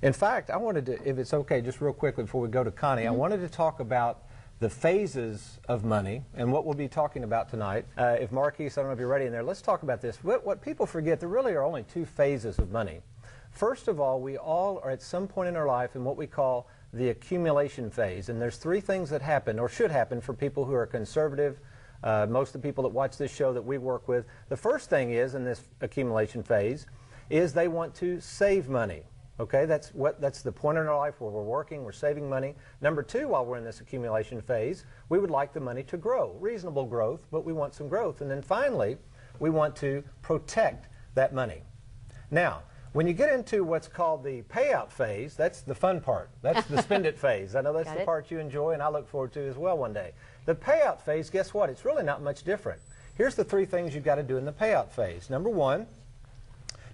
In fact, I wanted to, if it's okay, just real quickly before we go to Connie, I wanted to talk about the phases of money and what we'll be talking about tonight. If Marquise, I don't know if you're ready in there, let's talk about this. What people forget, there really are only two phases of money. First of all, we all are at some point in our life in what we call the accumulation phase. And there's three things that happen, or should happen, for people who are conservative. Most of the people that watch this show that we work with, the first thing is, in this accumulation phase, is they want to save money. Okay, that's the point in our life where we're working, we're saving money. Number two, while we're in this accumulation phase, we would like the money to grow. Reasonable growth, but we want some growth. And then finally, we want to protect that money. Now, when you get into what's called the payout phase, that's the fun part. That's the spend it phase. I know that's the part you enjoy and I look forward to as well one day. The payout phase, guess what? It's really not much different. Here's the three things you've got to do in the payout phase. Number one,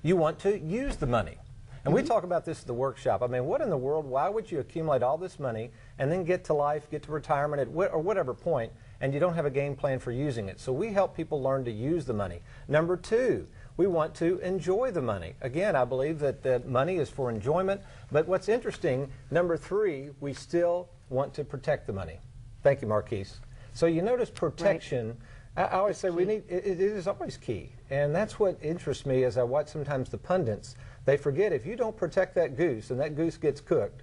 you want to use the money. And we talk about this at the workshop. I mean, what in the world, why would you accumulate all this money and then get to life, get to retirement at or whatever point, and you don't have a game plan for using it? So we help people learn to use the money. Number two, we want to enjoy the money. Again, I believe that money is for enjoyment. But what's interesting, number three, we still want to protect the money. Thank you, Marquise. So you notice protection. Right. I always say we need, it is always key. And that's what interests me as I watch sometimes the pundits. They forget if you don't protect that goose and that goose gets cooked,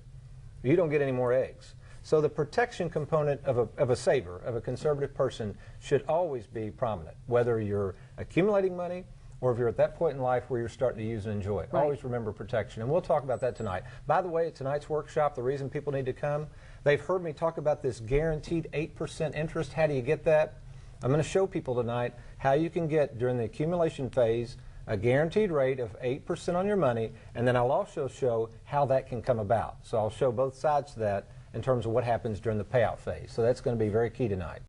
you don't get any more eggs. So the protection component of a saver, of a conservative person, should always be prominent, whether you're accumulating money or if you're at that point in life where you're starting to use and enjoy it. Right. Always remember protection. And we'll talk about that tonight. By the way, at tonight's workshop, the reason people need to come, they've heard me talk about this guaranteed 8% interest. How do you get that? I'm going to show people tonight how you can get, during the accumulation phase, a guaranteed rate of 8% on your money, and then I'll also show how that can come about. So I'll show both sides to that in terms of what happens during the payout phase. So that's going to be very key tonight.